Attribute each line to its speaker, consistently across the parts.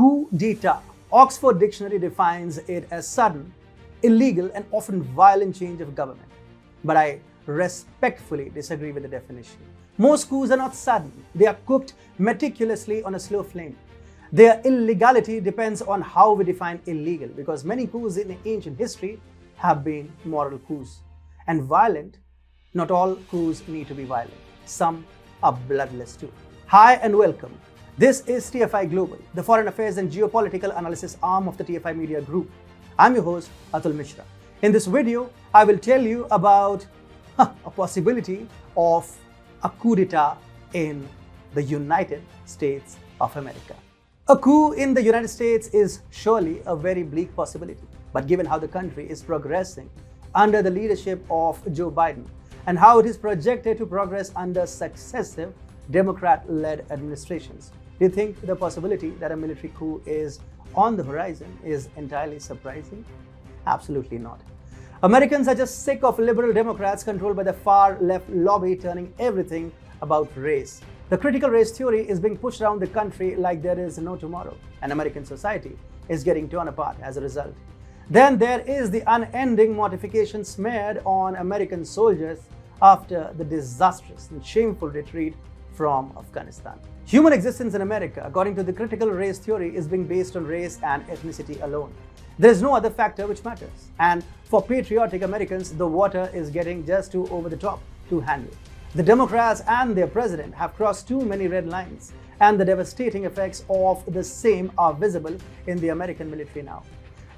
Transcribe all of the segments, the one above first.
Speaker 1: Coup d'etat. Oxford Dictionary defines it as sudden, illegal, and often violent change of government. But I respectfully disagree with the definition. Most coups are not sudden. They are cooked meticulously on a slow flame. Their illegality depends on how we define illegal, because many coups in ancient history have been moral coups. And violent, not all coups need to be violent. Some are bloodless too. Hi and welcome. This is TFI Global, the foreign affairs and geopolitical analysis arm of the TFI Media Group. I'm your host, Atul Mishra. In this video, I will tell you about a possibility of a coup d'etat in the United States of America. A coup in the United States is surely a very bleak possibility. But given how the country is progressing under the leadership of Joe Biden and how it is projected to progress under successive Democrat-led administrations, do you think the possibility that a military coup is on the horizon is entirely surprising? Absolutely not. Americans are just sick of liberal Democrats controlled by the far-left lobby turning everything about race. The critical race theory is being pushed around the country like there is no tomorrow, and American society is getting torn apart as a result. Then there is the unending mortification smeared on American soldiers after the disastrous and shameful retreat from Afghanistan. Human existence in America, according to the critical race theory, is being based on race and ethnicity alone. There is no other factor which matters. And for patriotic Americans, the water is getting just too over the top to handle. The Democrats and their president have crossed too many red lines, and the devastating effects of the same are visible in the American military now.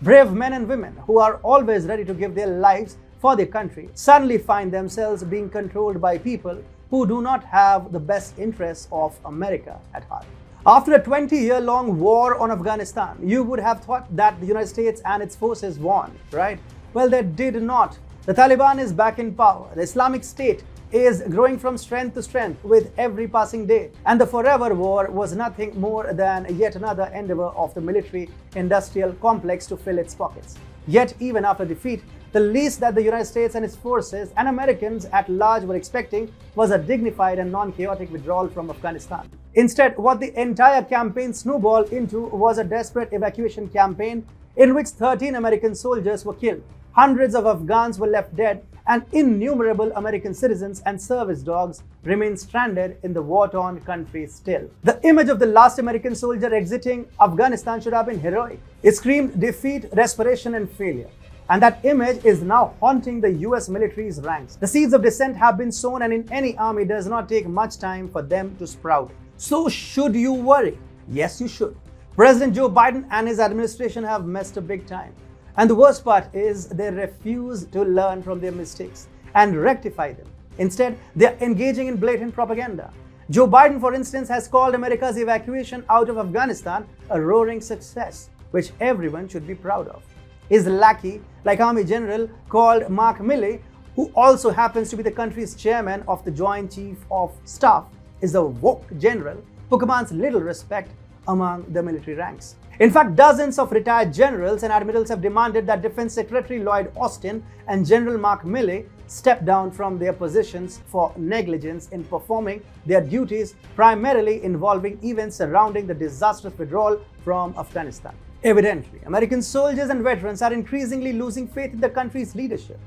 Speaker 1: Brave men and women who are always ready to give their lives for their country suddenly find themselves being controlled by people who do not have the best interests of America at heart. After a 20-year-long war on Afghanistan, you would have thought that the United States and its forces won, right? Well, they did not. The Taliban is back in power. The Islamic State is growing from strength to strength with every passing day. And the forever war was nothing more than yet another endeavor of the military-industrial complex to fill its pockets. Yet, even after defeat, the least that the United States and its forces and Americans at large were expecting was a dignified and non-chaotic withdrawal from Afghanistan. Instead, what the entire campaign snowballed into was a desperate evacuation campaign in which 13 American soldiers were killed, hundreds of Afghans were left dead, and innumerable American citizens and service dogs remain stranded in the war-torn country still. The image of the last American soldier exiting Afghanistan should have been heroic. It screamed defeat, desperation, and failure. And that image is now haunting the US military's ranks. The seeds of dissent have been sown, and in any army does not take much time for them to sprout. So should you worry? Yes, you should. President Joe Biden and his administration have messed up big time. And the worst part is they refuse to learn from their mistakes and rectify them. Instead, they are engaging in blatant propaganda. Joe Biden, for instance, has called America's evacuation out of Afghanistan a roaring success, which everyone should be proud of. His lackey, like Army General called Mark Milley, who also happens to be the country's chairman of the Joint Chief of Staff, is a woke general who commands little respect among the military ranks. In fact, dozens of retired generals and admirals have demanded that Defense Secretary Lloyd Austin and General Mark Milley step down from their positions for negligence in performing their duties, primarily involving events surrounding the disastrous withdrawal from Afghanistan. Evidently, American soldiers and veterans are increasingly losing faith in the country's leadership.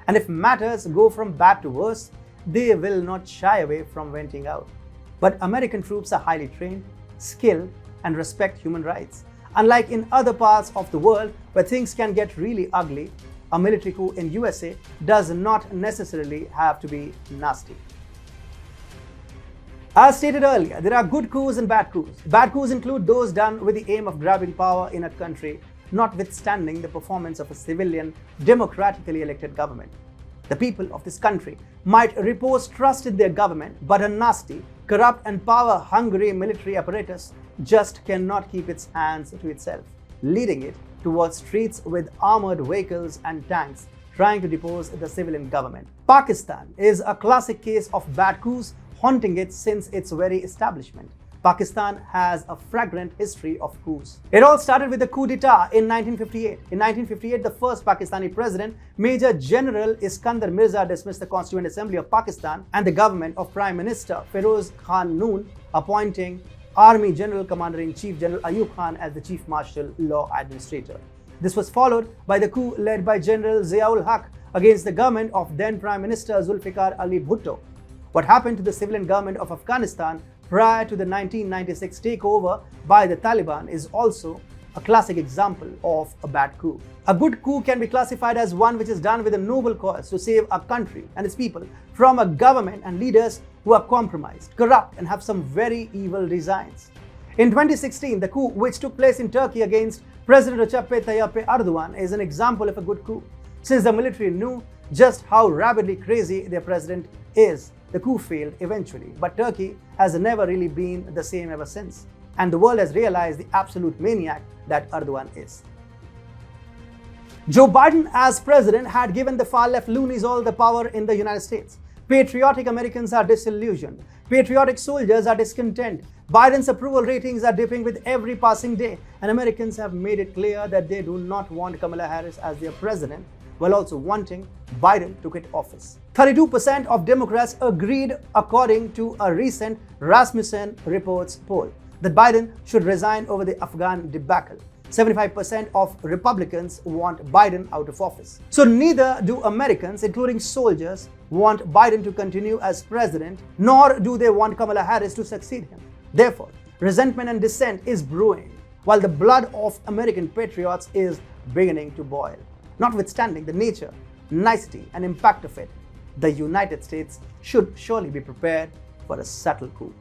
Speaker 1: And if matters go from bad to worse, they will not shy away from venting out. But American troops are highly trained, skilled, and respect human rights. Unlike in other parts of the world where things can get really ugly, a military coup in USA does not necessarily have to be nasty. As stated earlier, there are good coups and bad coups. Bad coups include those done with the aim of grabbing power in a country, notwithstanding the performance of a civilian, democratically elected government. The people of this country might repose trust in their government, but a nasty, corrupt, and power-hungry military apparatus just cannot keep its hands to itself, leading it towards streets with armored vehicles and tanks trying to depose the civilian government. Pakistan is a classic case of bad coups haunting it since its very establishment. Pakistan has a fragrant history of coups. It all started with the coup d'etat in 1958. In 1958, the first Pakistani president, Major General Iskandar Mirza, dismissed the Constituent Assembly of Pakistan and the government of Prime Minister Feroz Khan Noon, appointing Army General Commander-in-Chief General Ayub Khan as the Chief Martial Law Administrator. This was followed by the coup led by General Ziaul Haq against the government of then Prime Minister Zulfikar Ali Bhutto. What happened to the civilian government of Afghanistan prior to the 1996 takeover by the Taliban is also a classic example of a bad coup. A good coup can be classified as one which is done with a noble cause to save a country and its people from a government and leaders who are compromised, corrupt, and have some very evil designs. In 2016, the coup which took place in Turkey against President Recep Tayyip Erdogan is an example of a good coup. Since the military knew just how rabidly crazy their president is, the coup failed eventually, but Turkey has never really been the same ever since. And the world has realized the absolute maniac that Erdogan is. Joe Biden as president had given the far-left loonies all the power in the United States. Patriotic Americans are disillusioned. Patriotic soldiers are discontent. Biden's approval ratings are dipping with every passing day, and Americans have made it clear that they do not want Kamala Harris as their president, while also wanting Biden to quit office. 32% of Democrats agreed, according to a recent Rasmussen Reports poll, that Biden should resign over the Afghan debacle. 75% of Republicans want Biden out of office. So neither do Americans, including soldiers, want Biden to continue as president, nor do they want Kamala Harris to succeed him. Therefore, resentment and dissent is brewing, while the blood of American patriots is beginning to boil. Notwithstanding the nature, nicety, and impact of it, the United States should surely be prepared for a subtle coup.